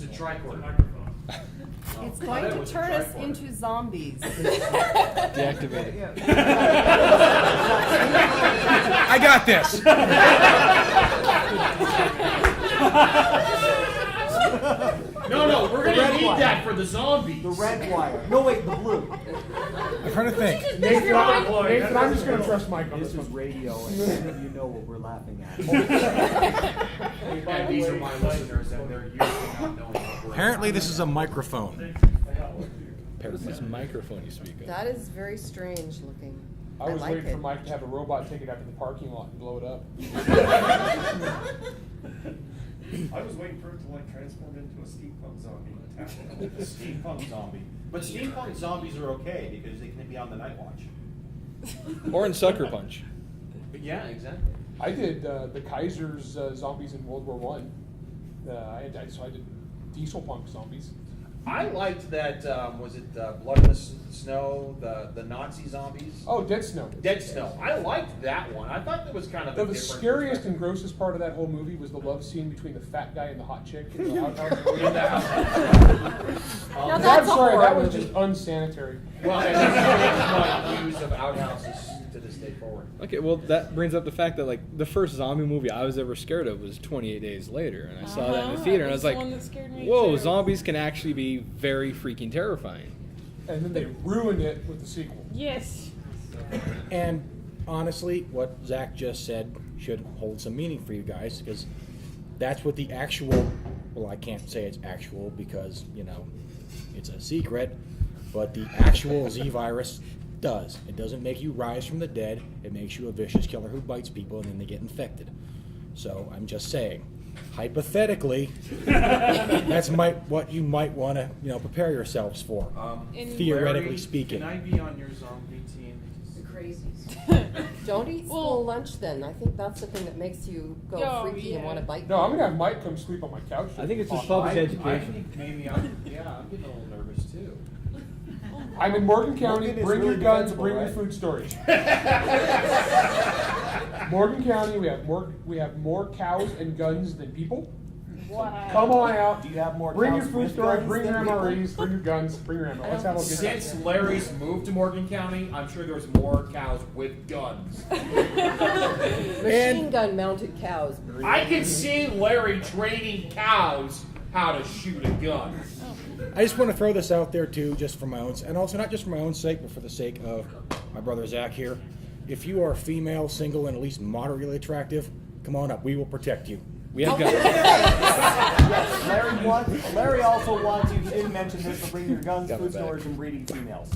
It's a tricorder. It's going to turn us into zombies. Deactivate it. I got this. No, we're gonna need that for the zombies. The red wire. No, wait, the blue. I'm trying to think. Nathan, I'm just going to trust Mike on This this is one. radio, and none of you know what we're laughing at. And these are my listeners, and they're usually not knowing what we're Apparently, this is a microphone. Apparently, this microphone you speak of. That is very strange looking. I was like waiting it. for Mike to have a robot take it out to the parking lot and blow it up. I was waiting for it to like transform into a steampunk zombie. Steampunk zombie. But steampunk zombies are okay because they can be on the night watch. Or in Sucker Punch. But yeah, exactly. I did the Kaiser's zombies in World War One. So I did diesel punk zombies. I liked that, was it Blood in the Snow, the Nazi zombies? Oh, Dead Snow. Dead Snow. I liked that one. I thought that was kind of a The different scariest and grossest part of that whole movie was the love scene between the fat guy and the hot chick. In the outhouse. Now I'm that's a sorry, horror that was movie. just unsanitary. Well, and that's my views of outhouses to this day forward. Okay, well, that brings up the fact that, like, the first zombie movie I was ever scared of was 28 Days Later, and I saw that in the theater, and I was like, the one that scared me whoa, too. zombies can actually be very freaking terrifying. And then they ruined it with the sequel. Yes. And honestly, what Zach just said should hold some meaning for you guys, because that's what the actual, well, I can't say it's actual because, you know, it's a secret, but the actual Z virus does. It doesn't make you rise from the dead. It makes you a vicious killer who bites people and then they get infected. So I'm just saying, hypothetically, that's what you might want to, prepare yourselves for. Theoretically Larry, speaking. Can I be on your zombie team? The crazies. Don't eat school lunch then. I think that's the thing that makes you go freaky and want to bite No, I'm people. gonna have Mike come sleep on my couch. I think it's just Awesome. public I education. think maybe I'm getting a little nervous too. I'm in Morgan County. Morgan is Bring really your guns. defensible, Bring your right? food storage. Morgan County, we have more cows and guns than people. Wow. Come on out. Do you have more Bring your cows food with storage. guns Bring your than people? MREs. Bring your guns. Bring your ammo. Let's have a good time. Since Larry's moved to Morgan County, I'm sure there's more cows with guns. Machine gun mounted cows. I can see Larry training cows how to shoot a gun. I just want to throw this out there too, just for my own, and also not just for my own sake, but for the sake of my brother Zach here. If you are female, single, and at least moderately attractive, come on up. We will protect you. We have guns. Yes, Larry also wants you, he didn't mention this, to bring your guns, Got my food back. storage, and breeding females.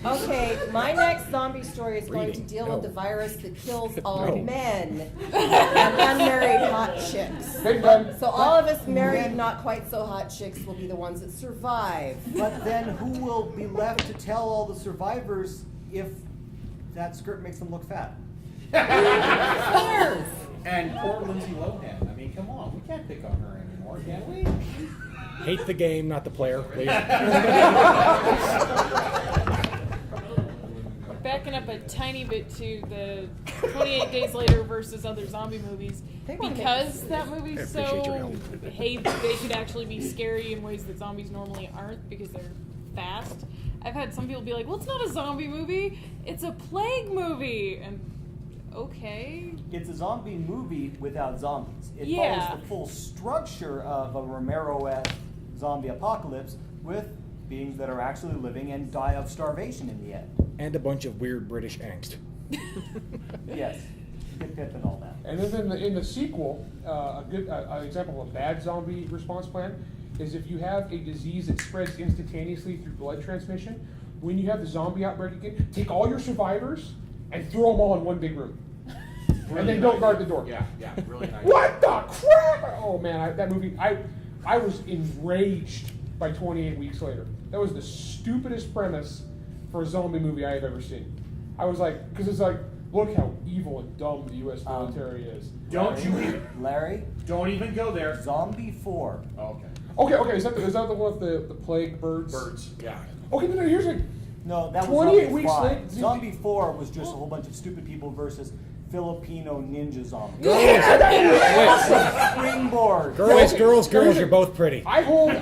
Okay, my next zombie story is going to Reading. deal No. with the virus that kills all No. men and unmarried hot chicks. Big gun. So all of us married, not quite so hot chicks will be the ones that survive. But then who will be left to tell all the survivors if that skirt makes them look fat? And poor Lindsay Lohan. I mean, come on. We can't pick on her anymore, can we? Hate the game, not the player, please. Backing up a tiny bit to the 28 Days Later versus other zombie movies, because that movie's appreciate your so help. they could actually be scary in ways that zombies normally aren't because they're fast. I've had some people be like, well, it's not a zombie movie, it's a plague movie. And okay. It's a zombie movie without zombies. It Yeah. follows the full structure of a Romero-esque zombie apocalypse with beings that are actually living and die of starvation in the end. And a bunch of weird British angst. Yes, Pip Pip and all that. And then in the sequel, a good an example of a bad zombie response plan is if you have a disease that spreads instantaneously through blood transmission. When you have the zombie outbreak again, take all your survivors and throw them all in one big room. Really And then nice. don't guard the door. Yeah, really nice. What the crap? Oh man, that movie, I was enraged by 28 Weeks Later. That was the stupidest premise for a zombie movie I have ever seen. I was like, because it's like, look how evil and dumb the U.S. military is. Don't you even, Larry, don't even go there. Zombie 4. Okay. Okay, is that the one with the plague birds? Birds, yeah. Okay, no, here's like, No, that was 28 Zombie weeks 5. later. Zombie 4 was just a whole bunch of stupid people versus Filipino ninja zombie. Girls, Springboard. girls, you're both pretty. I hold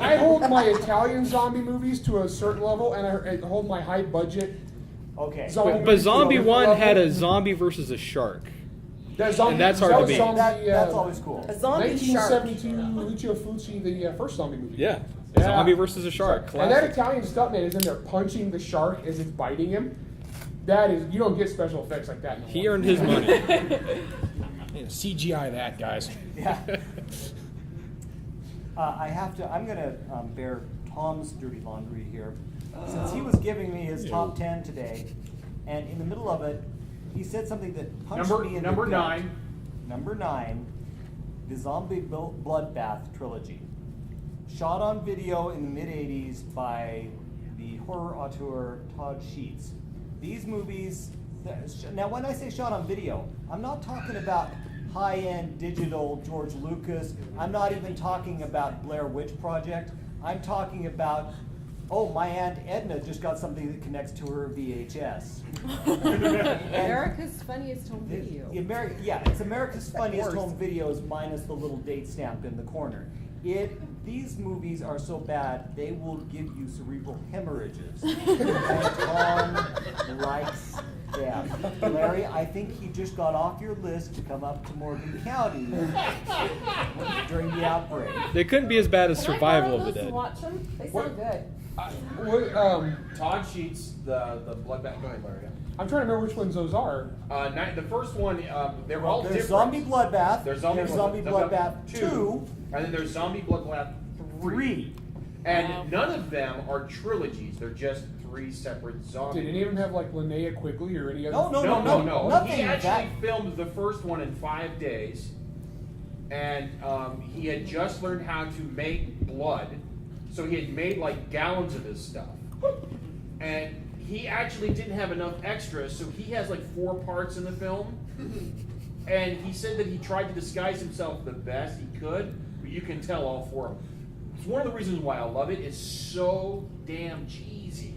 my Italian zombie movies to a certain level, and I hold my high budget Okay. zombie But movies to Zombie a different 1 had level. a zombie versus a shark. That zombie, and that's hard that to was beat. zombie, That's always cool. A zombie shark. 1972 Lucio Fulci, the first zombie movie. Yeah. Yeah. Zombie versus a shark. And that Classic. Italian stuntman is in there punching the shark as it's biting him. That is, you don't get special effects like that. He earned his money. Yeah, CGI that, guys. Yeah. I'm going to bear Tom's dirty laundry here. Since he was giving me his top 10 today, and in the middle of it, he said something that punched me in the gut. 9. Number 9, the Zombie Bloodbath trilogy. Shot on video in the mid-'80s by the horror auteur Todd Sheets. These movies, now when I say shot on video, I'm not talking about high-end digital George Lucas. I'm not even talking about Blair Witch Project. I'm talking about, oh, my Aunt Edna just got something that connects to her VHS. America's Funniest Home Video. It's America's Funniest Home Videos minus the little date stamp in the corner. These movies are so bad, they will give you cerebral hemorrhages. And Tom likes them. Larry, I think he just got off your list to come up to Morgan County during the outbreak. They couldn't be as bad as Can I Survival borrow of the those and Dead. watch them? They What? sound good. Todd Sheets, the Bloodbath. Go ahead, Larry. I'm trying to remember which ones those are. The first one, they're all There's different. Zombie Bloodbath. There's Zombie Bloodbath 2. And then there's Zombie Bloodbath 3. And Wow. none of them are trilogies. They're just 3 separate zombies. Did any of them have like Linnea Quigley or any other? No, nothing. He actually That- filmed the first one in 5 days. And he had just learned how to make blood. So he had made like gallons of his stuff. And he actually didn't have enough extras, so he has like 4 parts in the film. And he said that he tried to disguise himself the best he could, but you can tell all 4 of them. It's one of the reasons why I love it. It's so damn cheesy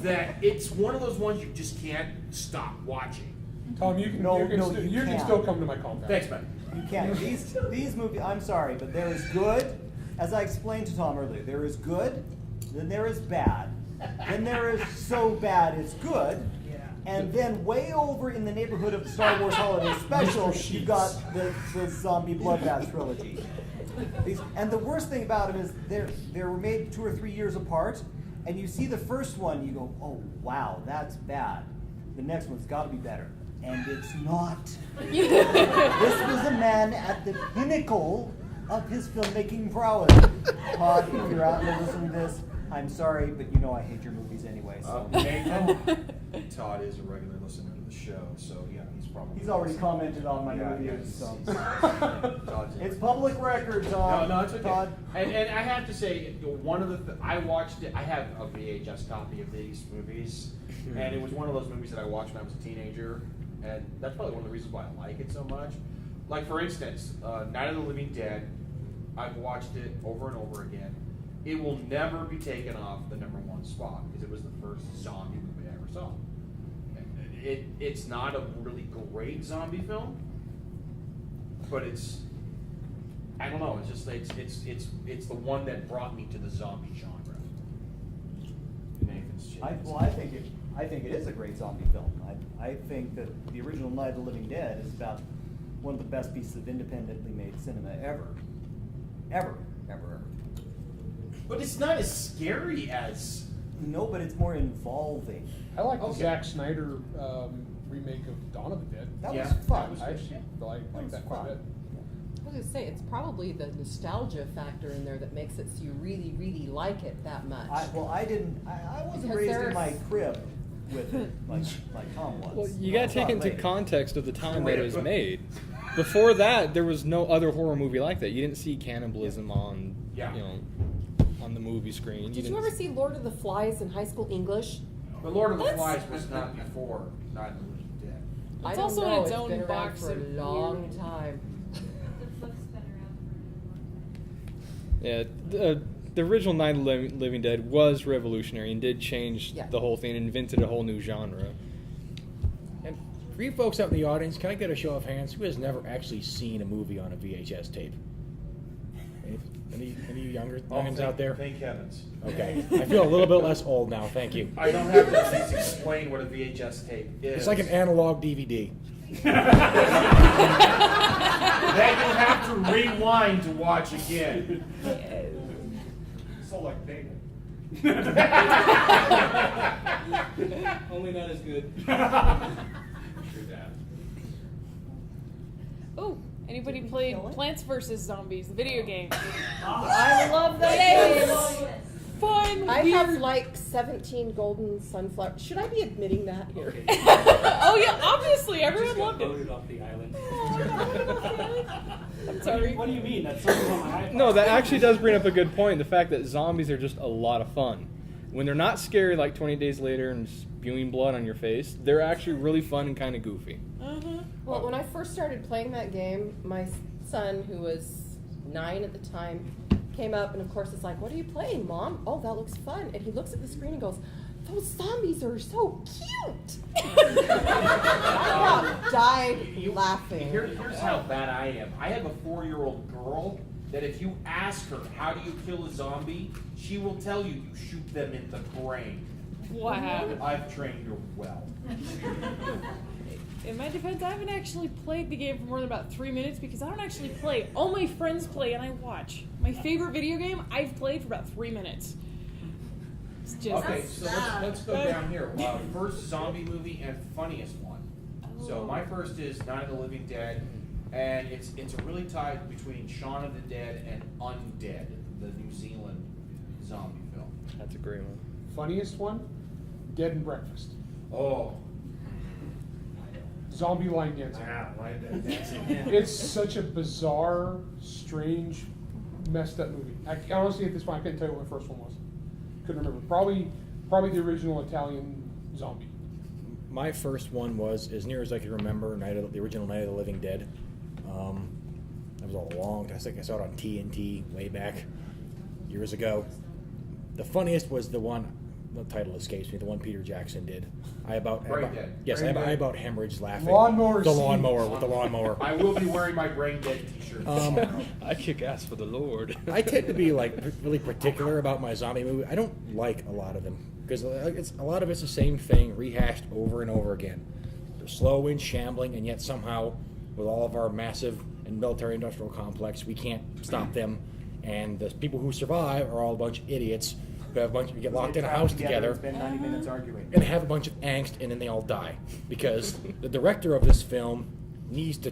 that it's one of those ones you just can't stop watching. Tom, you can, No, you can, no, sti- you you can can't. still come to my compound. Thanks, man. You can't. These movies, I'm sorry, but there is good, as I explained to Tom earlier, there is good, then there is bad, then there is so bad it's good, and then way over in the neighborhood of the Star Wars Holiday Special, you've got the Zombie Bloodbath trilogy. And the worst thing about them is they were made 2 or 3 years apart, and you see the first one, you go, oh wow, that's bad. The next one's got to be better. And it's not. This was a man at the pinnacle of his filmmaking prowess. Todd, if you're out there listening to this, I'm sorry, but you know I hate your movies anyway. So Todd is a regular listener to the show, so yeah, he's already commented on my Yeah, movies. So Todd's it's public record, Todd. No, it's okay. Todd. And I have to say, one of the I watched it. I have a VHS copy of these movies, and it was one of those movies that I watched when I was a teenager, and that's probably one of the reasons why I like it so much. Like for instance, Night of the Living Dead. I've watched it over and over again. It will never be taken off the #1 spot because it was the first zombie movie I ever saw. It's not a really great zombie film, but it's, I don't know, it's just it's the one that brought me to the zombie genre. Nathan's changed. I think it is a great zombie film. I think that the original Night of the Living Dead is about one of the best pieces of independently made cinema ever. Ever. But it's not as scary as. No, but it's more involving. I like the Okay. Zack Snyder remake of Dawn of the Dead. That Yeah, was fun. I actually like that quite a bit. I was gonna say, it's probably the nostalgia factor in there that makes it so you really, really like it that much. I wasn't Because raised in there's- my crib with it like Tom was. Well, you I gotta saw take it into later. context of the time that it was made. Before that, there was no other horror movie like that. You didn't see cannibalism on, Yeah. on the movie screen. Did you didn't ever see Lord of the Flies in high school English? The Lord of the That's- Flies was not before Night of the Living Dead. I It's don't also in know. its It's own been around box for a of long weird- time. Yeah, the original Night of the Living Dead was revolutionary and did change Yeah. the whole thing and invented a whole new genre. And For you folks out in the audience, can I get a show of hands? Who has never actually seen a movie on a VHS tape? Any younger youngins out there? Thank heavens. Okay. I feel a little bit less old now, thank you. I don't have to explain what a VHS tape is. It's like an analog DVD. That you have to rewind to watch again. So like David. Only not as good. Oh, anybody played Plants vs. Zombies, the video game? I love that game. Fun, I weird. have like 17 golden sunflowers. Should I be admitting that here? Oh yeah, obviously, everyone Just got loved it. voted off the island. I'm sorry. What do you mean? That's something on my iPod. No, that actually does bring up a good point. The fact that zombies are just a lot of fun. When they're not scary like 20 Days Later and spewing blood on your face, they're actually really fun and kind of goofy. Well, when I first started playing that game, my son, who was 9 at the time, came up and of course it's like, "What are you playing, Mom?" "Oh, that looks fun." And he looks at the screen and goes, "Those zombies are so cute." I about died laughing. Here's how bad I am. I have a 4-year-old girl that if you ask her, how do you kill a zombie, she will tell you shoot them in the brain. Wow. I've trained her well. In my defense, I haven't actually played the game for more than about 3 minutes because I don't actually play. All my friends play and I watch. My favorite video game I've played for about 3 minutes. It's just Okay, so let's go down here. First zombie movie and funniest one. So my first is Night of the Living Dead, and it's a really tie between Shaun of the Dead and Undead, the New Zealand zombie film. That's a great one. Funniest one, Dead and Breakfast. Oh, Zombie line dancing. Ah, like that. It's such a bizarre, strange, messed up movie. I honestly, at this point, I couldn't tell you what my first one was. Couldn't remember. Probably the original Italian zombie. My first one was, as near as I can remember, the original Night of the Living Dead. That was a long time. I think I saw it on TNT way back years ago. The funniest was the one. The title escapes me. The one Peter Jackson did. I about hemorrhaged laughing. Lawnmower The scene. lawnmower with the lawnmower. I will be wearing my Brain Dead t-shirt. I kick ass for the Lord. I tend to be like really particular about my zombie movie. I don't like a lot of them because a lot of it's the same thing rehashed over and over again. They're slow and shambling, and yet somehow, with all of our massive and military-industrial complex, we can't stop them. And the people who survive are all a bunch of idiots who have get locked in a house together. Spend 90 minutes arguing. And have a bunch of angst, and then they all die. Because the director of this film needs to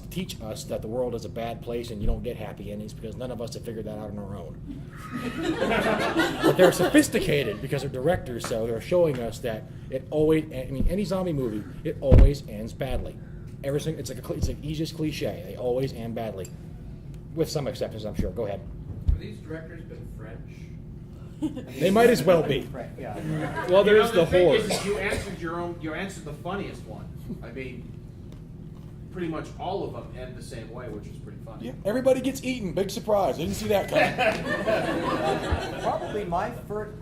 teach us that the world is a bad place and you don't get happy endings because none of us have figured that out on our own. But they're sophisticated because they're directors, so they're showing us that it always, any zombie movie, it always ends badly. Everything, it's an easiest cliche. They always end badly. With some exceptions, I'm sure. Go ahead. Have these directors been French? They might as well be. Yeah. Well, there's the thing horse. is, you answered the funniest one. I mean, pretty much all of them end the same way, which is pretty funny. Yeah, everybody gets eaten. Big surprise. I didn't see that coming. Probably my first.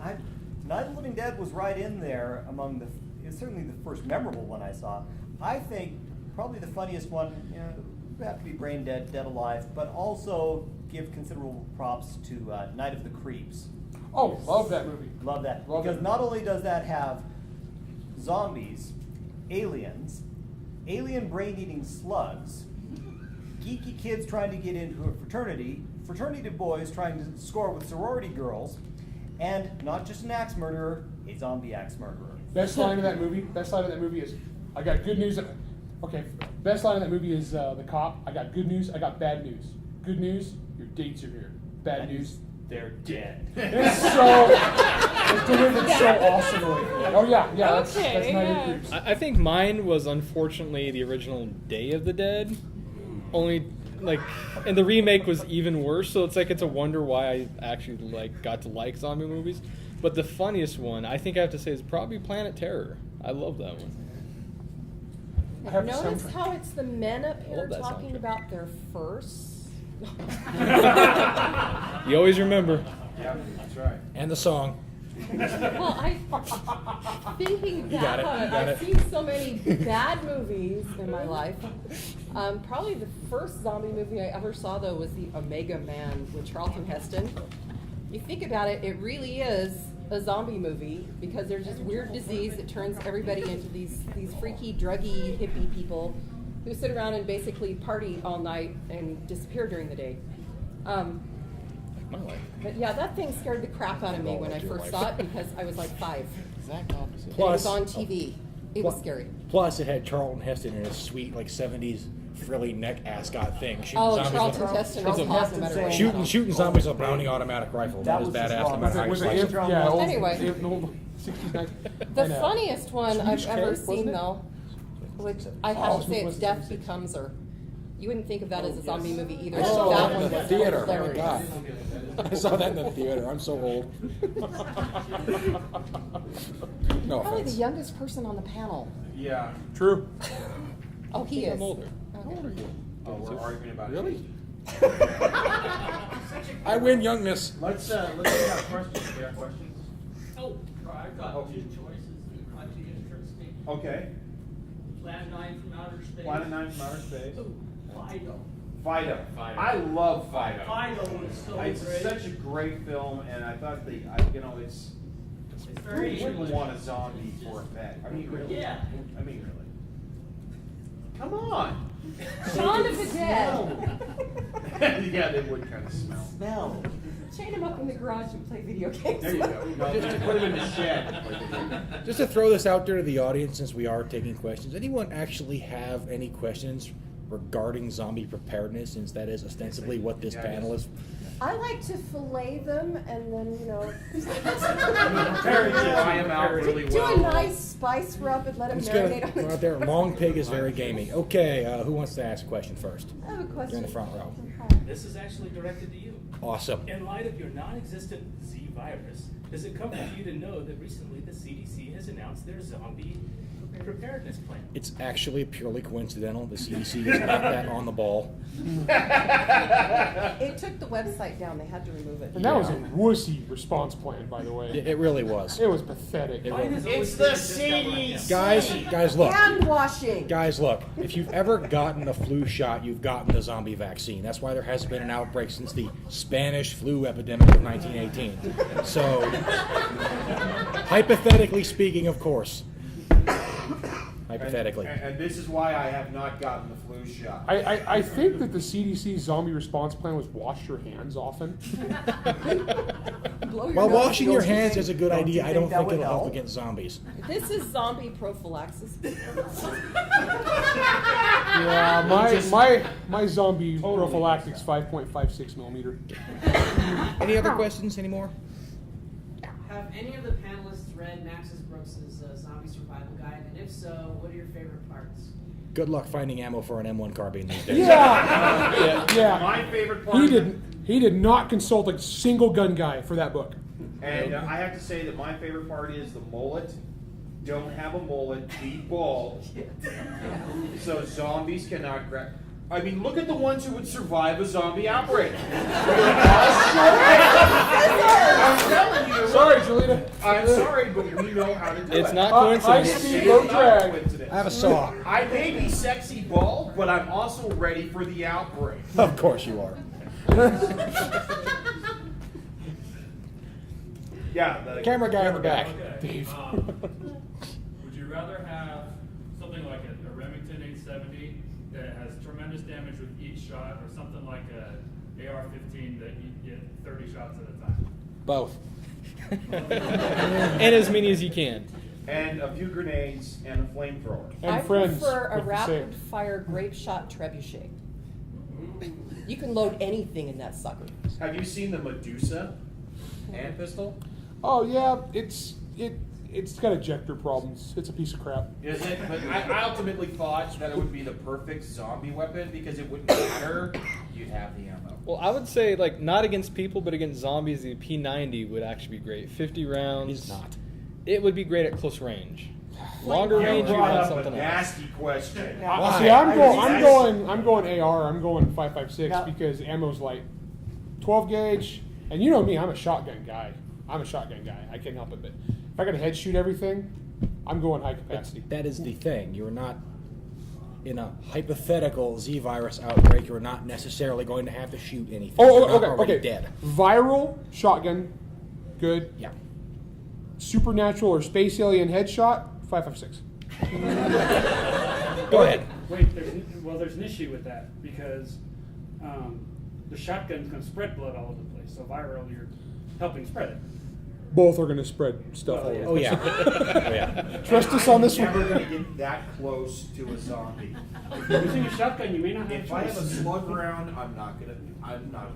Night of the Living Dead was right in there among it's certainly the first memorable one I saw. I think probably the funniest one, would have to be Brain Dead, Dead Alive, but also give considerable props to Night of the Creeps. Oh, love that movie. Love that. Love Because it. not only does that have zombies, aliens, alien brain-eating slugs, geeky kids trying to get into a fraternity boys trying to score with sorority girls, and not just an axe murderer, a zombie axe murderer. Best line of that movie is, I got good news. Okay, best line of that movie is the cop. I got good news. I got bad news. Good news, your dates are here. Bad news, They're dead. it's delivered so awesomely. Oh yeah, that's Okay, Night of the yeah. Creeps. I think mine was unfortunately the original Day of the Dead. Only and the remake was even worse. So it's a wonder why I actually got to like zombie movies. But the funniest one I think I have to say is probably Planet Terror. I love that one. I have the Notice soundtrack. how it's the men up here love that talking soundtrack. about their firsts? You always remember. Yeah, that's right. And the song. Well, thinking You got back it, on you it, got I've it. seen so many bad movies in my life. Probably the first zombie movie I ever saw, though, was the Omega Man with Charlton Heston. You think about it, it really is a zombie movie because there's this weird disease that turns everybody into these freaky, druggy, hippie people who sit around and basically party all night and disappear during the day. My life. But yeah, that thing scared the crap out of me when I first saw it because I was like 5. Exact opposite. And it Plus- was on TV. It was scary. Plus, it had Charlton Heston in his sweet, like, 70s frilly neck ascot thing. Shooting Oh, zombies Charlton with- Heston Charlton was awesome Heston at a saying- restaurant. Shooting zombies with a Browning automatic rifle. That That is was just badass wrong. no matter how you Was it slice if, it. yeah, old, Anyway. old 60s, 90s. The And, funniest one Swedish I've ever Carrot, wasn't seen, it? though, which I Oh, have to say, it it's was Death 76. Becomes Her. You wouldn't think of that as a zombie movie either. I but saw that that one in the was theater. Oh my hilarious. god. I saw that in the theater. I'm so old. No Probably the offense. youngest person on the panel. Yeah. True. Oh, he is. I'm older. Okay. How old are you? Oh, we're arguing about it. Really? I win youngness. Let's take out questions. We have questions. Oh, I've got Oh. 2 choices that might be interesting. Okay. Planet 9 from Outer Space. Planet 9 from Outer Space. Ooh, Fido. Fido. I love Fido. Fido was so It's great. such a great film, and I thought it's It's who very wouldn't English. want a zombie for a pet? I mean, really. Yeah. I mean, really. Come on. Shaun of the Dead. Yeah, they would kind of smell. Smell. Chain him up in the garage and play video games. There you go. No, just put him in the shed. Just to throw this out there to the audience, since we are taking questions, anyone actually have any questions regarding zombie preparedness, since that is ostensibly what this panel is? I like to fillet them and then, Dry him out really do well. a nice spice rub and let them I'm just gonna marinate on go the out there. Long Pig is very gamey. Okay, who wants to ask a question first? I have a question. You're in the front row. This is actually directed to you. Awesome. In light of your non-existent Z virus, does it comfort you to know that recently the CDC has announced their zombie preparedness plan? It's actually purely coincidental. The CDC is not that on the ball. It took the website down. They had to remove it. And that was a wussy response plan, by the way. It really was. It was pathetic. Mine has always It's been the just that right now. CDC. Guys, look. Hand washing. Guys, look. If you've ever gotten a flu shot, you've gotten the zombie vaccine. That's why there hasn't been an outbreak since the Spanish flu epidemic of 1918. So, hypothetically speaking, of course. Hypothetically. And this is why I have not gotten the flu shot. I think that the CDC zombie response plan was wash your hands often. Blow your While nose. washing your Don't you hands think- is a good don't you idea, I think don't that think would it'll help help? against zombies. This is zombie prophylaxis. Yeah, my zombie prophylactic's 5.56 millimeter. Any other questions anymore? Have any of the panelists read Maxis Brooks' Zombie Survival Guide? And if so, what are your favorite parts? Good luck finding ammo for an M1 carbine these days. Yeah. My favorite part. He did not consult a single gun guy for that book. And I have to say that my favorite part is the mullet. Don't have a mullet, be bald. So zombies cannot grab. I mean, look at the ones who would survive a zombie outbreak. I'm telling you. Sorry, Julita. I'm sorry, but we know how to do it. It's not High coincidence. speed, It low is not drag. coincidence. I have a saw. I may be sexy bald, but I'm also ready for the outbreak. Of course you are. Yeah, the Camera guy in the back. Dave. Would you rather have something like a Remington 870 that has tremendous damage with each shot, or something like a AR-15 that you get 30 shots at a time? Both. And as many as you can. And a few grenades and a flamethrower. And I friends. prefer a with the same. rapid fire grape shot trebuchet. You can load anything in that sucker. Have you seen the Medusa hand pistol? Oh yeah, it's got ejector problems. It's a piece of crap. Is it? But I ultimately thought that it would be the perfect zombie weapon because it wouldn't matter. You'd have the ammo. Well, I would say, like, not against people, but against zombies, the P90 would actually be great. 50 rounds. He's not. It would be great at close range. Longer You range, you brought want up a something else. nasty question. Why? See, I'm Yes. going AR. I'm going 5.56 Now- because ammo's light. 12 gauge, and you know me, I'm a shotgun guy. I'm a shotgun guy. I can't help it. But if I got to head shoot everything, I'm going high capacity. That is the thing. You're not in a hypothetical Z-virus outbreak. You're not necessarily going to have to shoot anything. You're not already dead. Viral shotgun, good. Yeah. Supernatural or space alien headshot, 5.56. Go ahead. Wait, there's an issue with that because the shotgun's going to spread blood all over the place. So viral, you're helping spread it. Both are going to spread stuff all over. Oh yeah. Oh yeah. Trust us on this Never one. going to get that close to a zombie. If you're using a shotgun, you may not have If I have a choice. slug round, I'm not gonna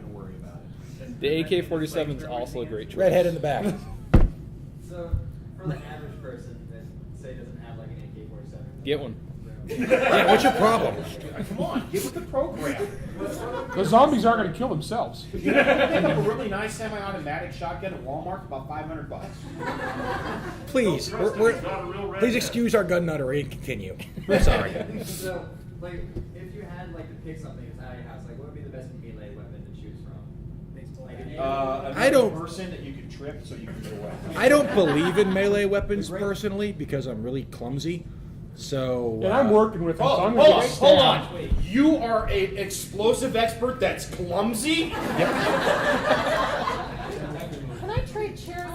worry about it. The AK-47 is also a great choice. Redhead in the back. So, for the average person that, say, doesn't have like an AK-47. Get one. Yeah, what's your problem? Come on, get with the program. The zombies aren't going to kill themselves. You know, pick up a really nice semi-automatic shotgun at Walmart for about $500. Please, please excuse our gun nuttery and continue. I'm sorry. So, like, if you had like to pick something that's out of your house, like, what would be the best melee weapon to choose from? Like, I don't- person that you can trip so you can get away. I don't believe in melee weapons personally because I'm really clumsy. So. And I'm working with them. Oh, so I'm hold gonna on, get hold stabbed. on. You are an explosive expert that's clumsy? Can I trade chairs?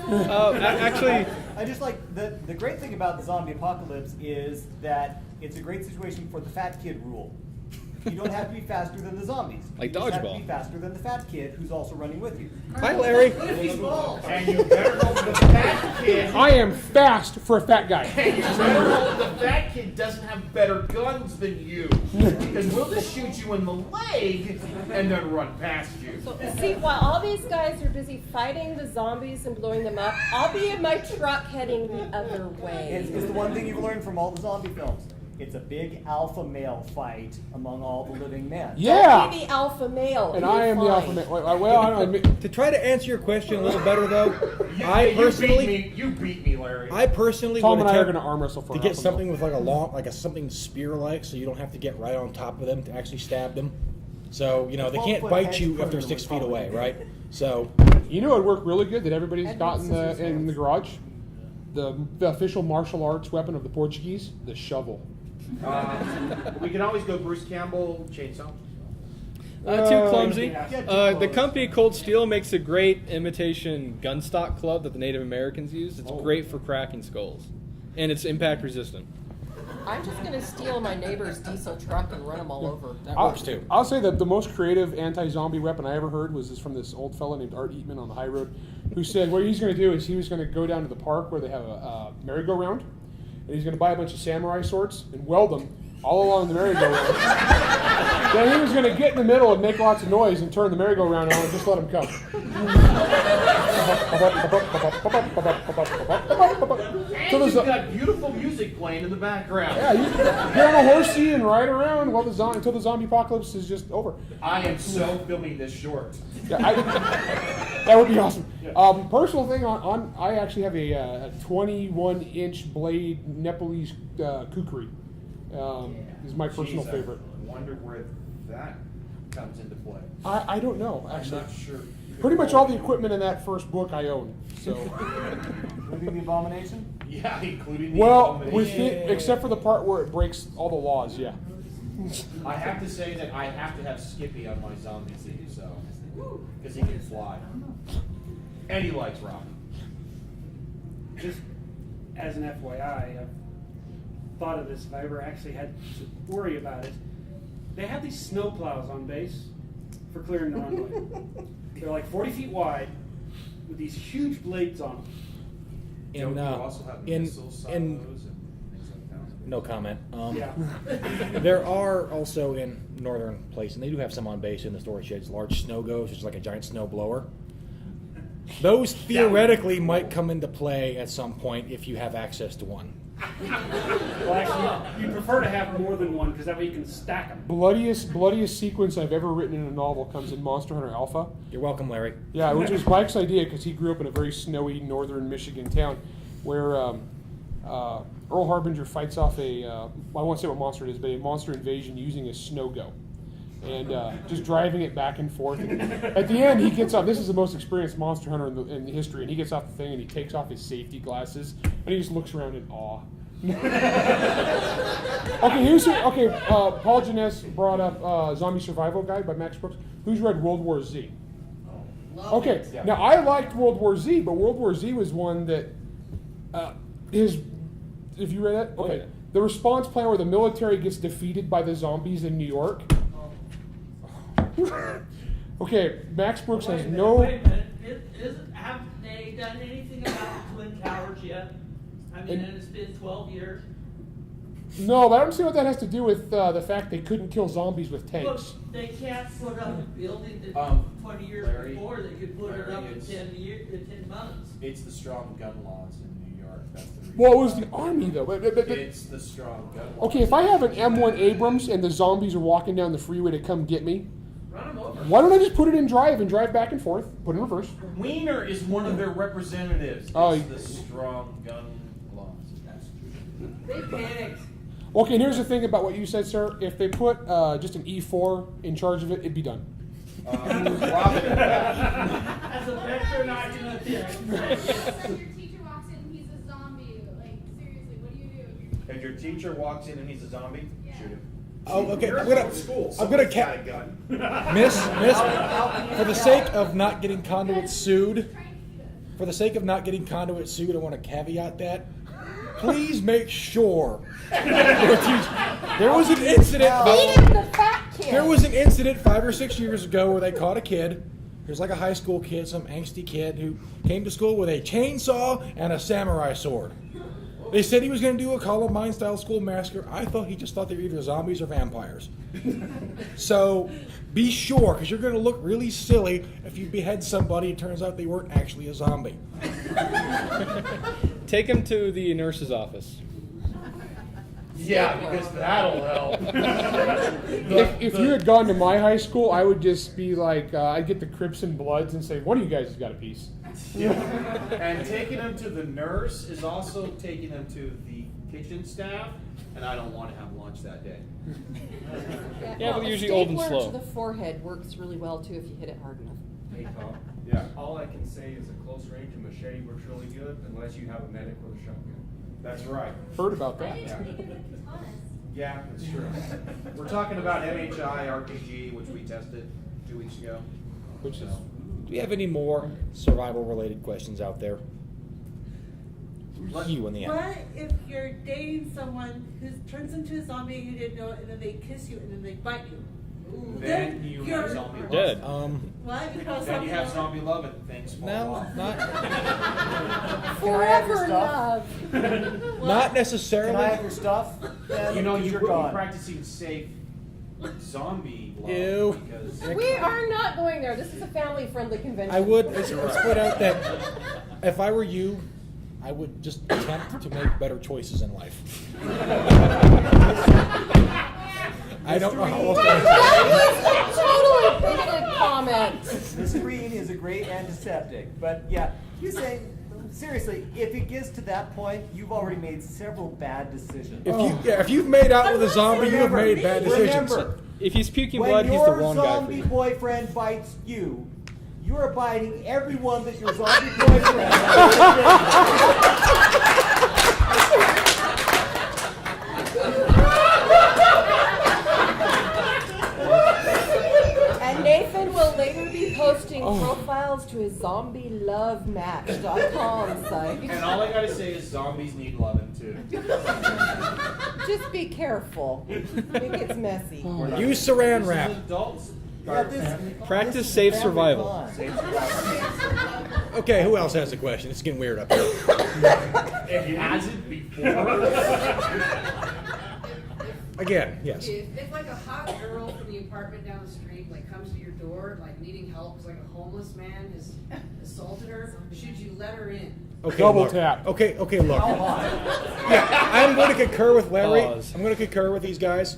Actually, I just like the great thing about the zombie apocalypse is that it's a great situation for the fat kid rule. You don't have to be faster than the zombies. Like you just have to dodgeball. be faster than the fat kid who's also running with you. Hi, Larry. And you better hope the fat kid. I am fast for a fat guy. And you better hope the fat kid doesn't have better guns than you. Because we'll just shoot you in the leg and then run past you. So, see, while all these guys are busy fighting the zombies and blowing them up, I'll be in my truck heading the other way. It's the one thing you've learned from all the zombie films. It's a big alpha male fight among all the living men. Yeah. Be the alpha male. And You're I am the fine. alpha male. Well, I don't admit. To try to answer your question a little better, though, You beat me, Larry. I personally Tom would and I are attempt going to arm wrestle for to an get alpha something male. with like a long, like a something spear-like, so you don't have to get right on top of them to actually stab them. So they can't 12-foot bite hedge you if they're perimeter 6 would feet probably away, be right? So You know, it worked really good that everybody's Edward got Scissorhands. in the garage. The official martial arts weapon of the Portuguese, the shovel. We can always go Bruce Campbell chainsaw. too clumsy. Yeah. The company Cold Steel makes a great imitation gunstock club that the Native Americans use. It's great for cracking skulls, and it's impact resistant. I'm just going to steal my neighbor's diesel truck and run them all over. that works too. I'll say that the most creative anti-zombie weapon I ever heard was from this old fella named Art Eatman on the high road, who said what he's going to do is he was going to go down to the park where they have a merry-go-round, and he's going to buy a bunch of samurai swords and weld them all along the merry-go-round. Then he was going to get in the middle and make lots of noise and turn the merry-go-round on and just let him come. And you've got beautiful music playing in the background. Yeah, you get on a horsey and ride around while until the zombie apocalypse is just over. I am so filming this short. Yeah, that would be awesome. Personal thing I actually have a 21-inch blade Nepalese kukri. Is my personal Jeez, favorite. I wonder where that comes into play. I don't know, I'm actually. not sure. Pretty much all the equipment in that first book I own. So, Including the abomination? Yeah, including the well, abomination. except for the part where it breaks all the laws, yeah. I have to say that I have to have Skippy on my zombie team, so because he can fly and he likes rock. Just as an FYI, I've thought of this if I ever actually had to worry about it. They have these snow plows on base for clearing the runway. They're like 40 feet wide with these huge blades on them. In You also have missile silos and things like that. No comment. Yeah. There are also in northern place, and they do have some on base in the storage sheds, large snow goes, which is like a giant snow blower. Those theoretically might come into play at some point if you have access to one. Well, actually, you prefer to have more than one because that way you can stack them. Bloodiest sequence I've ever written in a novel comes in Monster Hunter Alpha. You're welcome, Larry. Yeah, which was Mike's idea because he grew up in a very snowy northern Michigan town where Earl Harbinger fights off I won't say what monster it is, but a monster invasion using a snow go. and just driving it back and forth. And at the end, he gets off. This is the most experienced monster hunter in history, and he gets off the thing and he takes off his safety glasses and he just looks around in awe. Okay, Paul Janess brought up Zombie Survival Guide by Max Brooks. Who's read World War Z? Okay, now I liked World War Z, but World War Z was one that if you read that, okay, the response plan where the military gets defeated by the zombies in New York. Okay, Max Brooks has no. Wait a minute. Have they done anything about the Twin Towers yet? I mean, and it's been 12 years. No, but I don't see what that has to do with the fact they couldn't kill zombies with tanks. Look, they can't put up a building that 20 years Larry, before they could put it Larry, up in it's- 10 months. It's the strong gun laws in New York. That's the reason. Well, it was the army though. It's the strong gun laws. Okay, if I have an M1 Abrams and the zombies are walking down the freeway to come get me, Run them over. why don't I just put it in drive and drive back and forth, put it in reverse? Wiener is one of their representatives. Oh, It's the strong gun laws. That's true. They panicked. Okay, and here's the thing about what you said, sir. If they put just an E4 in charge of it, it'd be done. As a veteran, I can attest. Your teacher walks in, he's a zombie. Like, seriously, what do you do? If your teacher walks in and he's a zombie, shoot him. Oh, okay. You're I'm gonna, from school. I'm gonna Somebody's got a gun. Miss, for the sake of not getting Conduit sued, I want to caveat that. Please make sure. There was an incident. There was an incident 5 or 6 years ago where they caught a kid. He was like a high school kid, some angsty kid who came to school with a chainsaw and a samurai sword. They said he was going to do a Columbine-style school massacre. I thought he just thought they were either zombies or vampires. So be sure, because you're going to look really silly if you behead somebody and it turns out they weren't actually a zombie. Take him to the nurse's office. Yeah, because that'll help. If you had gone to my high school, I would just be like, I'd get the Crips and Bloods and say, one of you guys has got a piece. Yeah. And taking them to the nurse is also taking them to the kitchen staff, and I don't want to have lunch that day. Yeah, but a usually old and stapler slow. to the forehead works really well too if you hit it hard enough. Hey, Tom. Yeah. All I can say is a close range and machete works really good unless you have a medic with a shotgun. That's right. Heard about that. Yeah, that's true. We're talking about MHI RPG, which we tested 2 weeks ago. Which is. Do we have any more survival-related questions out there? You in the end. What if you're dating someone who turns into a zombie and you didn't know it, and then they kiss you and then they bite you? Then you have zombie love. Dead. What? You have Then you have love? zombie love and things fall No, off. Forever love. Not necessarily. Can I have your stuff? Then? You know, you You're would gone. be practicing safe zombie love. Ew. Because We are not going there. This is a family-friendly convention. I would, let's put out that if I were you, I would just attempt to make better choices in life. I don't know how else to answer That was a totally bigoted comment. The screen is a great antiseptic, but yeah, you say seriously, if it gets to that point, you've already made several bad decisions. If you've made out with a zombie, you have made bad decisions. Remember, If he's puking when blood, he's your the wrong guy for zombie you. boyfriend bites you, you're biting everyone that your zombie boyfriend has. And Nathan will later be posting profiles to his zombielovematch.com site. and all I gotta say is zombies need loving too. Just be careful. It gets messy. Use saran wrap. This is adults. Yeah, this- Practice this is safe family survival. fun. Okay, who else has a question? It's getting weird up here. If it hasn't before. Again, yes. If like a hot girl from the apartment down the street like comes to your door like needing help because like a homeless man has assaulted her, should you let her in? Okay, Double look. tap. Okay, look. How hot? Yeah, I'm going to concur with Larry. Pause. I'm going to concur with these guys.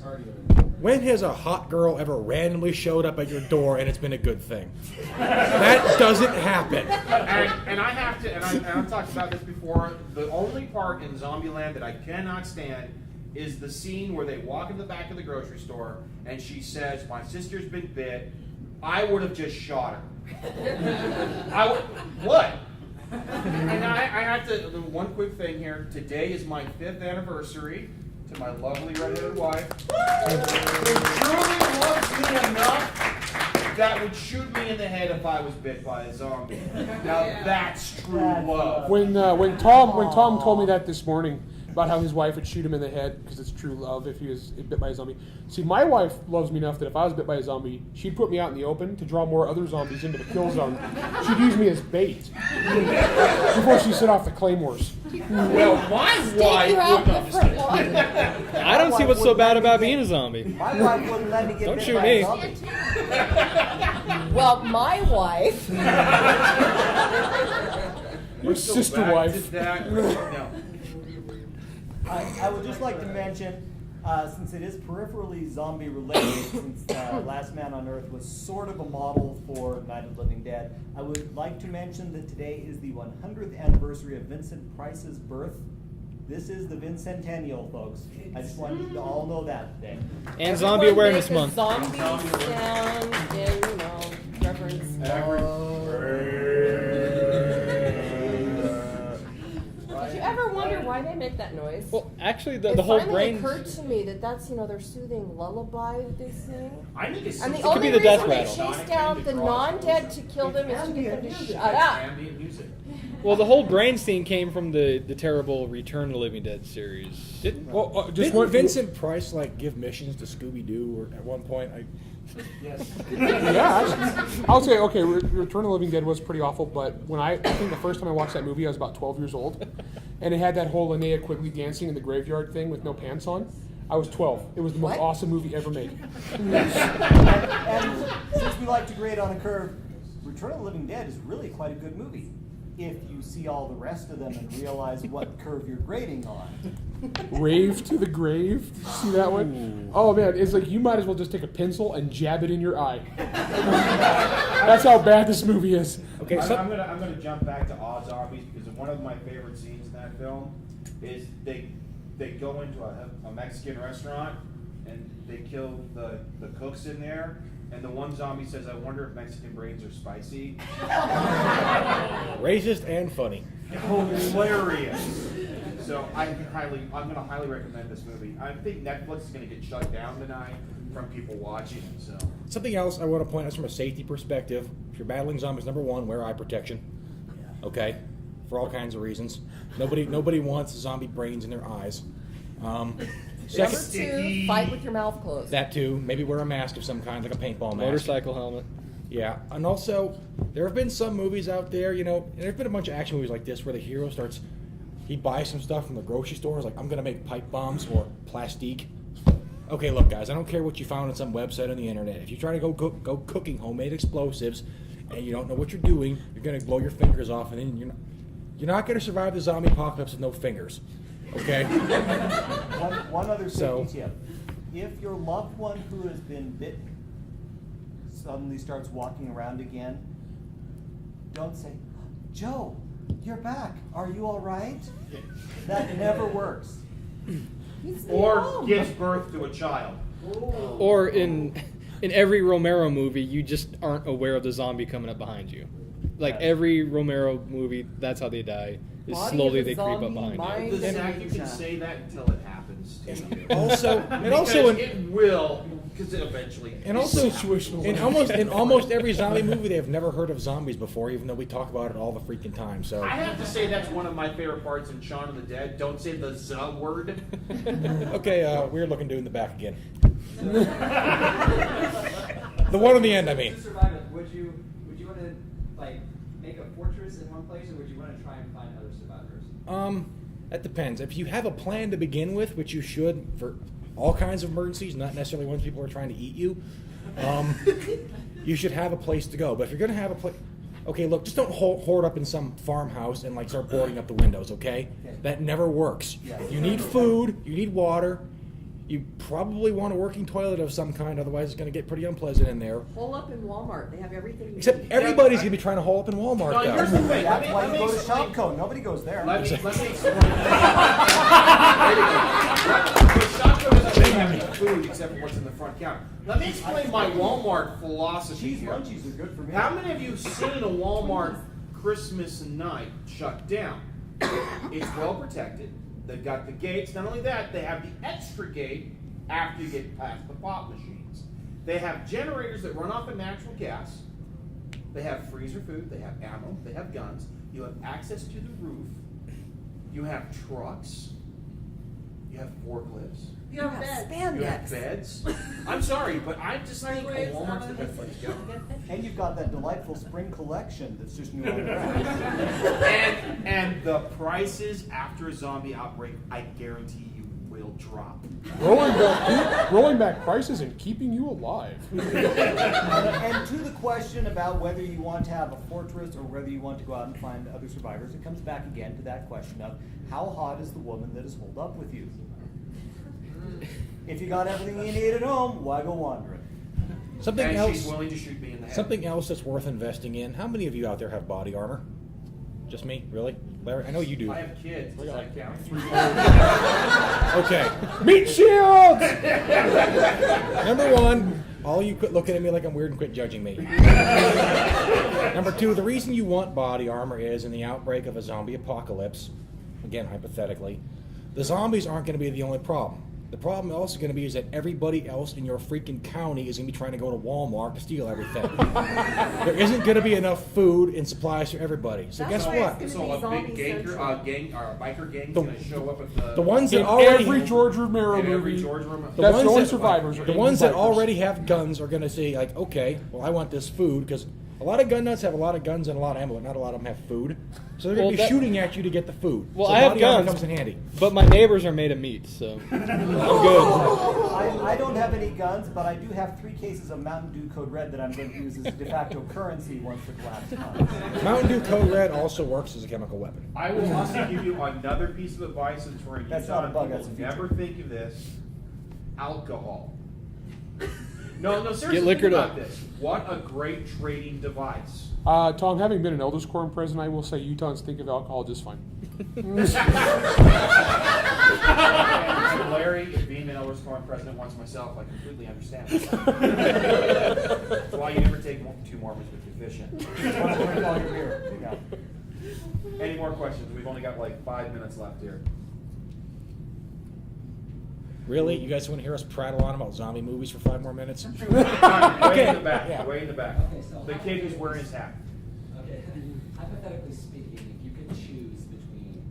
When has a hot girl ever randomly showed up at your door and it's been a good thing? That doesn't happen. And I have to, and I've talked about this before, the only part in Zombieland that I cannot stand is the scene where they walk in the back of the grocery store and she says, "My sister's been bit." I would have just shot her. What? And I have to, the one quick thing here. Today is my 5th anniversary to my lovely redheaded wife, who truly loves me enough that would shoot me in the head if I was bit by a zombie. Now that's true love. When Tom told me that this morning about how his wife would shoot him in the head because it's true love if he was bit by a zombie. See, my wife loves me enough that if I was bit by a zombie, she'd put me out in the open to draw more other zombies into the kill zone. She'd use me as bait before she set off the claymores. Well, my wife would I don't see what's so bad about being a zombie. My wife wouldn't let me get Don't bit shoot by me. a zombie. Well, my wife. Your sister wife. I would just like to mention, since it is peripherally zombie related, since Last Man on Earth was sort of a model for Night of the Living Dead, I would like to mention that today is the 100th anniversary of Vincent Price's birth. This is the Vincentennial, folks. I just want you to all know that today. And Zombie Awareness Make a Month. Zombie sound in, reference. Did you ever wonder why they make that noise? Well, actually, the It whole finally brain. occurred to me that that's their soothing lullaby that they sing. I think it's And the It could only be the death reason they rattle. chase down the non-dead to kill them is to get them to shut up. Ambient music. Well, the whole brain scene came from the terrible Return of the Living Dead series. Didn't Vincent Price give missions to Scooby Doo or at one point? Yes. Yeah, I'll say, okay, Return of the Living Dead was pretty awful, but when I think the first time I watched that movie, I was about 12 years old, and it had that whole Linnea Quigley dancing in the graveyard thing with no pants on. I was 12. It was the most awesome movie ever made. And since we like to grade on a curve, Return of the Living Dead is really quite a good movie, if you see all the rest of them and realize what curve you're grading on. Rave to the grave. See that one? Oh man, it's like you might as well just take a pencil and jab it in your eye. That's how bad this movie is. Okay, I'm gonna jump back to Oz Zombies because one of my favorite scenes in that film is they go into a Mexican restaurant and they kill the cooks in there. And the one zombie says, "I wonder if Mexican brains are spicy." Racist and funny. Hilarious. So I'm gonna highly recommend this movie. I think Netflix is gonna get shut down tonight from people watching it. So Something else I want to point out from a safety perspective: if you're battling zombies, number one, wear eye protection. Okay, for all kinds of reasons. Nobody wants zombie brains in their eyes. Number two, fight with your mouth closed. That too. Maybe wear a mask of some kind, like a paintball mask. Motorcycle helmet. Yeah, and also there have been some movies out there, and there's been a bunch of action movies like this where the hero he buys some stuff from the grocery store. He's like, I'm gonna make pipe bombs or plastique. Okay, look, guys, I don't care what you found on some website on the internet. If you try to go cooking homemade explosives and you don't know what you're doing, you're gonna blow your fingers off, and then you're not gonna survive the zombie apocalypse with no fingers. Okay. One other safety tip: if your loved one who has been bit suddenly starts walking around again, don't say, "Joe, you're back. Are you all right?" That never works. Or gives birth to a child. Or in every Romero movie, you just aren't aware of the zombie coming up behind you. Like every Romero movie, that's how they die. Is slowly they creep up behind you. You can say that until it happens to you. Also, it will, because it eventually. And also, in almost every zombie movie, they have never heard of zombies before, even though we talk about it all the freaking time. So I have to say that's one of my favorite parts in Shaun of the Dead. Don't say the Z word. Okay, weird looking dude in the back again. The one on the end, I mean. To survive it, would you want to make a fortress in one place, or would you want to try and find other survivors? That depends. If you have a plan to begin with, which you should for all kinds of emergencies, not necessarily when people are trying to eat you, you should have a place to go. But if you're going to have a place, okay, look, just don't hoard up in some farmhouse and start boarding up the windows. Okay, that never works. You need food, you need water, You probably want a working toilet of some kind, otherwise it's going to get pretty unpleasant in there. Hole up in Walmart. They have everything. You Except need. everybody's going to be trying to hole up in Walmart. No, though. here's the thing. That's why let you me go to explain- Shopco. Nobody goes there. Let me explain. There you go. Shopko doesn't really have any food except for what's in the front counter. Let me explain my Walmart philosophy Cheese here. munchies are good for me. How many of you have seen a Walmart Christmas night shut down? It's well protected. They've got the gates. Not only that, they have the extra gate after you get past the pop machines. They have generators that run off of natural gas. They have freezer food. They have ammo. They have guns. You have access to the roof. You have trucks. You have forklifts. You have beds. You have beds. I'm sorry, but I just think Walmart's the best place to go. And you've got that delightful spring collection that's just new on the ground. And the prices after a zombie outbreak, I guarantee you will drop. Rolling back prices and keeping you alive. And to the question about whether you want to have a fortress or whether you want to go out and find other survivors, it comes back again to that question of how hot is the woman that is holed up with you? If you got everything you need at home, why go wandering? Something and else. she's willing to shoot me in the head. Something else that's worth investing in. How many of you out there have body armor? Just me, really, Larry? I know you do. I have kids. Does that count? Okay. Meat shields! Number one, all you quit looking at me like I'm weird and quit judging me. Number two, the reason you want body armor is in the outbreak of a zombie apocalypse, again, hypothetically, the zombies aren't going to be the only problem. The problem also going to be is that everybody else in your freaking county is going to be trying to go to Walmart to steal everything. There isn't going to be enough food and supplies for everybody. So That's guess why what? it's So gonna be a big zombie central. gang or a biker gang The- is going to show up at The ones that In already every George Romero in every movie, George Romero. the that's ones the only that- survivors. Are The gonna ones be that bikers. already have guns are going to say, like, okay, well, I want this food, because a lot of gun nuts have a lot of guns and a lot of ammo, but not a lot of them have food. So they're going to be shooting at you to get the food. Well, so I have body armor guns, comes in handy. but my neighbors are made of meat, so I'm good. I don't have any guns, but I do have 3 cases of Mountain Dew Code Red that I'm going to use as de facto currency once the collapse comes. Mountain Dew Code Red also works as a chemical weapon. I will also give you another piece of advice that's for That's Utah not a bug, people that's a feature. never think of this. Alcohol. No, seriously, Get liquored think about up. this. What a great trading device. Tom, having been an eldest quorum president, I will say Utahns think of alcohol just fine. And Larry, being an elder scoring president once myself, I completely understand. That's why you never take 2 Mormons with you fishing. Just want to drink all your beer. Yeah. Any more questions? We've only got like 5 minutes left here. Really? You guys want to hear us prattle on about zombie movies for 5 more minutes? Way in the back. Yeah. Way in the back. Okay, so The kid who's wearing his hat. Okay, hypothetically speaking, if you could choose between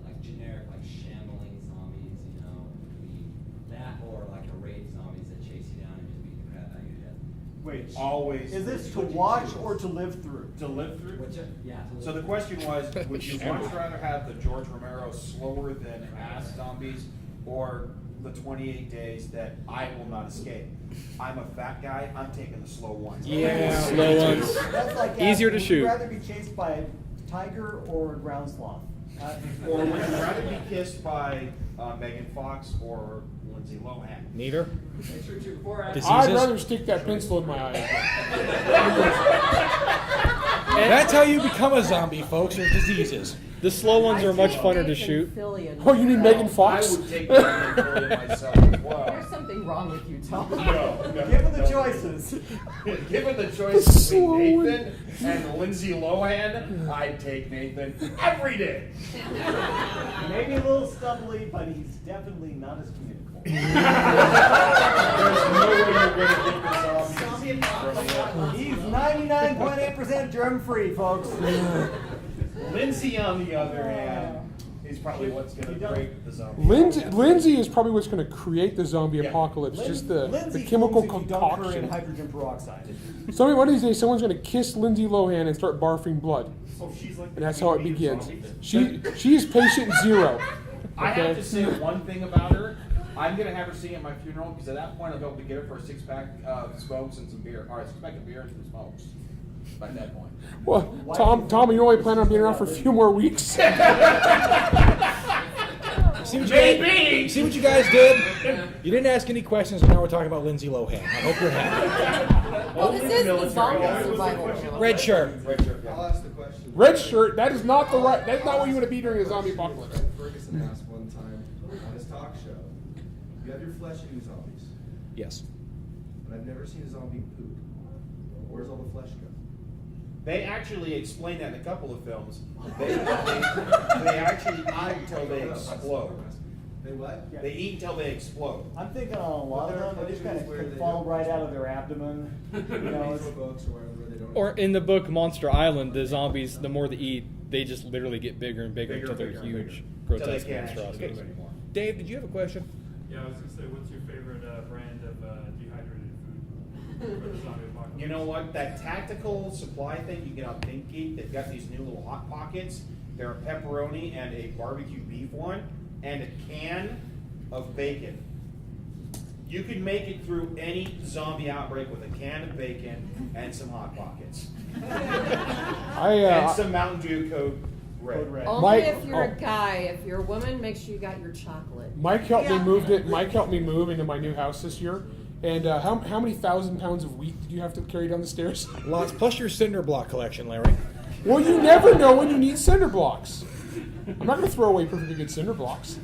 like generic, like shambling zombies, you know, between that or like arrayed zombies that chase you down and just beat the crap out of your head. Wait, Always. is this to Which would you watch choose? or to live through? To live through? Yeah. So the question was, would you much rather have the George Romero slower than ass zombies or the 28 days that I will not escape? I'm a fat guy, I'm taking the slow ones. Yeah, slow ones. That's like Easier to asking, shoot. Would you rather be chased by a tiger or a ground sloth? Or would you rather be kissed by Megan Fox or Lindsay Lohan? Neither. Diseases. I'd rather stick that pencil in my eye. That's how you become a zombie, folks, with diseases. The slow ones are much funner to shoot. Oh, you mean Megan Fox? I would take Nathan Fillion myself as well. There's something wrong with you, Tom. No. Given the choices. Given the choice between Nathan and Lindsay Lohan, I'd take Nathan every day. Maybe a little stumbly, but he's definitely not as communicable. There's no way you're going to get the zombies from the He's 99.8% germ-free, folks. Lindsay, on the other hand, is probably what's going to break the zombie. Lindsay is probably what's going to create the zombie Yeah. apocalypse. Just the Lindsay chemical cools if you dunk her in concoction. hydrogen peroxide. One of these days, someone's going to kiss Lindsay Lohan and start barfing blood, So she's like and that's how it begins. Zombie. She is patient 0. I have Okay? to say one thing about her. I'm going to have her sing at my funeral because at that point I'll be able to get her for a 6-pack of smokes and some beer, or a 6-pack of beer and some smokes. By that point. Well, Tom, you only plan on being around for a few more weeks. See, See what Maybe. you see what you guys did? You didn't ask any questions, and now we're talking about Lindsay Lohan. I hope you're happy. Well, this is the zombie survival channel. Red shirt. I'll ask the question. Red shirt. That is not the right. That's not what you want to be during a zombie apocalypse. Ferguson asked one time on his talk show, "You have your flesh-eating zombies, Yes. but I've never seen a zombie poop. Where's all the flesh go?" They actually explain that in a couple of films. They actually eat until they explode. They what? They eat until they explode. I'm thinking on a lot of them, they just kind of fall right out of their abdomen. You know, it's, books or wherever they don't. Or in the book Monster Island, the zombies, the more they eat, they just literally get bigger and bigger Bigger until they're and bigger and huge, bigger. Until grotesque they can't actually monstrosities. move anymore. Dave, did you have a question? Yeah, I was gonna say, what's your favorite brand of dehydrated food for the zombie apocalypse? You know what? That tactical supply thing you get on Think Geek, they've got these new little hot pockets. They're a pepperoni and a barbecue beef one, and a can of bacon. You can make it through any zombie outbreak with a can of bacon and some hot pockets. And some Mountain Dew Code Red. Only if you're a guy. If you're a woman, make sure you got your chocolate. Mike helped me move into my new house this year. And how many 1,000 pounds of wheat did you have to carry down the stairs? Lots, plus your cinder block collection, Larry. Well, you never know when you need cinder blocks. I'm not going to throw away perfectly good cinder blocks.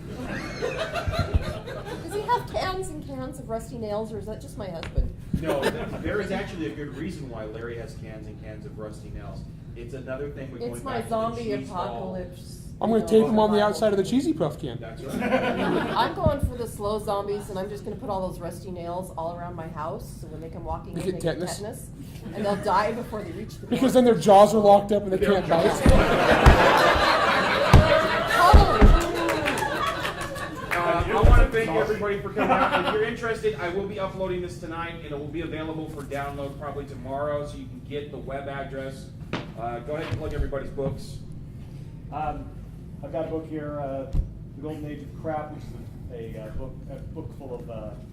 Does he have cans and cans of rusty nails, or is that just my husband? No, there is actually a good reason why Larry has cans and cans of rusty nails. It's another thing with going It's back my to zombie the cheese ball. apocalypse. I'm going to tape them on the outside of the Cheesy Puff can. That's right. I'm going for the slow zombies, and I'm just going to put all those rusty nails all around my house, so when they come walking They in, get they tetanus? get tetanus, and they'll die before they reach the door. Because then their jaws are locked up and they can't bite. I want to thank everybody for coming out. If you're interested, I will be uploading this tonight, and it will be available for download probably tomorrow, so you can get the web address. Go ahead and plug everybody's books. I've got a book here, The Golden Age of Crap, which is a book full of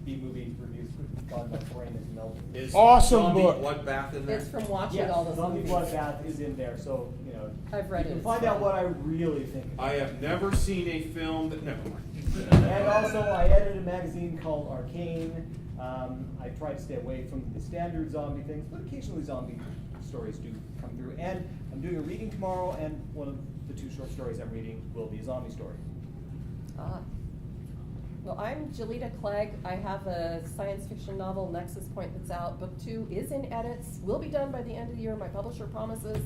B-movie reviews. God, my brain is melting. Is Awesome Zombie book. Bloodbath in there? It's from watching Yes, all those Zombie movies. Bloodbath is in there, so, you know, I've read you it. can It's find out fun. what I really think. I have never seen a film that. Never mind. And also, I edited a magazine called Arcane. I try to stay away from the standard zombie things, but occasionally zombie stories do come through. And I'm doing a reading tomorrow, and one of the 2 short stories I'm reading will be a zombie story. Well, I'm Jalita Clegg. I have a science fiction novel, Nexus Point, that's out. Book 2 is in edits. Will be done by the end of the year. My publisher promises.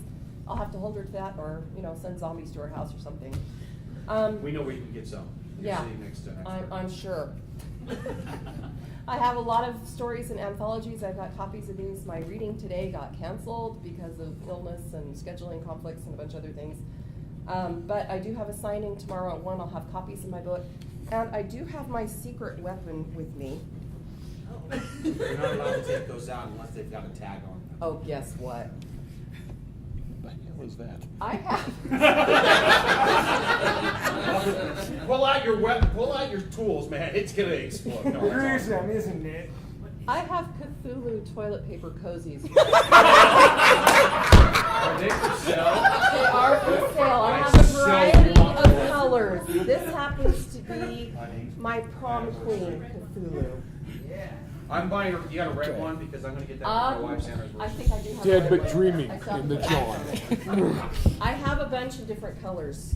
I'll have to hold her to that, or send zombies to her house or something. We know where you can get some. You're Yeah, sitting next to an expert. I'm sure. I have a lot of stories and anthologies. I've got copies of these. My reading today got canceled because of illness and scheduling conflicts and a bunch of other things. But I do have a signing tomorrow at 1. I'll have copies of my book. And I do have my secret weapon with me. You're not allowed to take those out unless they've got a tag on them. Oh, guess what? What the hell is that? I have. Pull out your weapon. Pull out your tools, man. It's gonna explode. No, that's awesome. Isn't it? I have Cthulhu toilet paper cozies. Are they for sale? They are for sale. I have a variety of colors. This happens to be my prom queen Cthulhu. I'm buying. You got a red one because I'm gonna get that for my wife's anniversary. I think I do have a Dead red but one. dreaming I still in the have John. I have a bunch of different colors.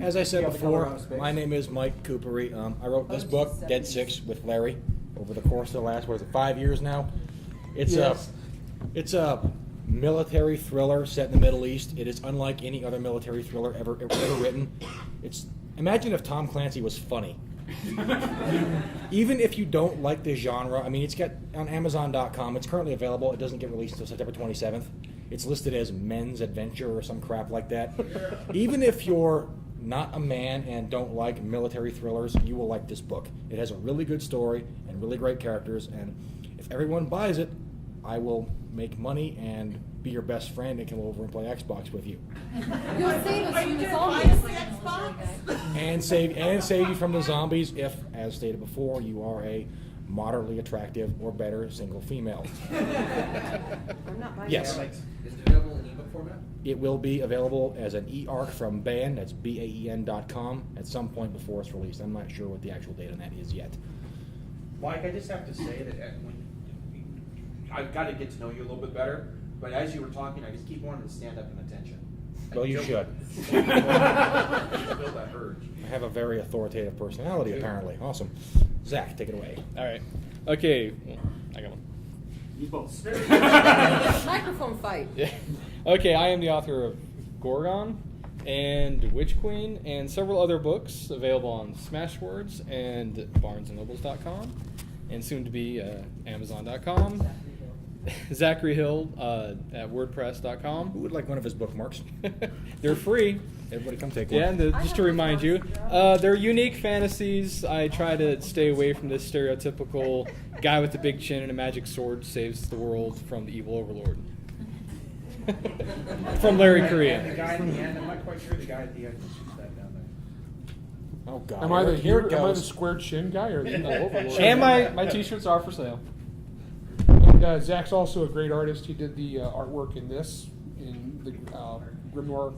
As I said You got the color before, out of space? my name is Mike Coopery. I wrote this book, Dead Six, with Larry over the course of the last, 5 years now? It's a military thriller set in the Middle East. It is unlike any other military thriller ever written. Imagine if Tom Clancy was funny. Even if you don't like the genre, I mean, it's got on Amazon.com. It's currently available. It doesn't get released until September 27th. It's listed as men's adventure or some crap like that. Even if you're not a man and don't like military thrillers, you will like this book. It has a really good story and really great characters, and if everyone buys it, I will make money and be your best friend and come over and play Xbox with you. You'll save us Are from you the gonna buy zombies. us the Xbox? And save you from the zombies if, as stated before, you are a moderately attractive or better single female. I'm not buying Yes. it. Is the devil an ebook book format? It will be available as an e-arc from BAN, that's BAEN.com, at some point before it's released. I'm not sure what the actual date on that is yet. Mike, I just have to say that I've got to get to know you a little bit better, but as you were talking, I just keep wanting to stand up in attention. Well, you should. Feel that urge. I have a very authoritative personality, apparently. Awesome. Zach, take it away. All right. Okay. Well, I got one. You both. Microphone fight. Yeah. Okay, I am the author of Gorgon and Witch Queen and several other books available on Smashwords and BarnesandNobles.com and soon to be Amazon.com. Zachary Hill at WordPress.com. Who would like one of his bookmarks? They're free. Everybody come take one. Yeah, and just to remind you, they're unique fantasies. I try to stay away from this stereotypical guy with the big chin and a magic sword saves the world from the evil overlord. From Larry And the Korean. guy at the end, I'm not quite sure the guy at the end shoots that down there. Oh, God. Am I the Here it am I the goes. square chin guy or the evil overlord? And my t-shirts are for sale. And Zach's also a great artist. He did the artwork in the Grimoire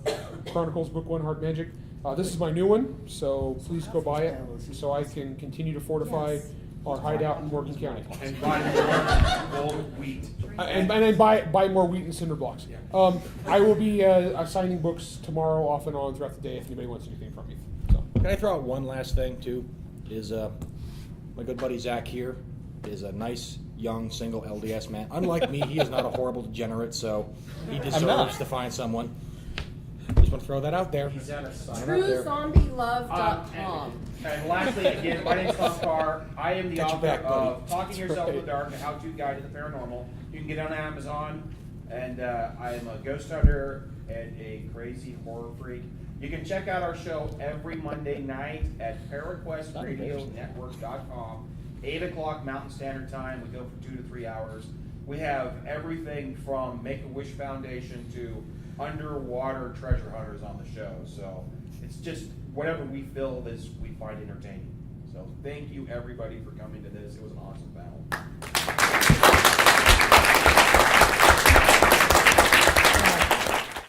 Chronicles Book 1, Hard Magic. This is my new one, so please go buy it so I can continue to fortify our hideout in Morgan County. And buy more gold wheat. And then buy more wheat and cinder blocks. I will be assigning books tomorrow off and on throughout the day if anybody wants anything from me. So. Can I throw out one last thing, too? Is my good buddy Zach here is a nice, young, single LDS man. Unlike me, he is not a horrible degenerate, so he deserves to find someone. Just want to throw that out there. He's at a site. TrueZombieLove.com. And lastly, again, my name's Tom Carr. I am the Got your author back, buddy. of Talking That's Yourself in right. the Dark, a how-to guide to the paranormal. You can get it on Amazon. And I am a ghost hunter and a crazy horror freak. You can check out our show every Monday night at ParaQuestRadioNetwork.com, 8 o'clock Mountain Standard Time. We go for 2 to 3 hours. We have everything from Make-A-Wish Foundation to underwater treasure hunters on the show. So it's just whatever we feel we find entertaining. So thank you everybody for coming to this. It was an awesome battle.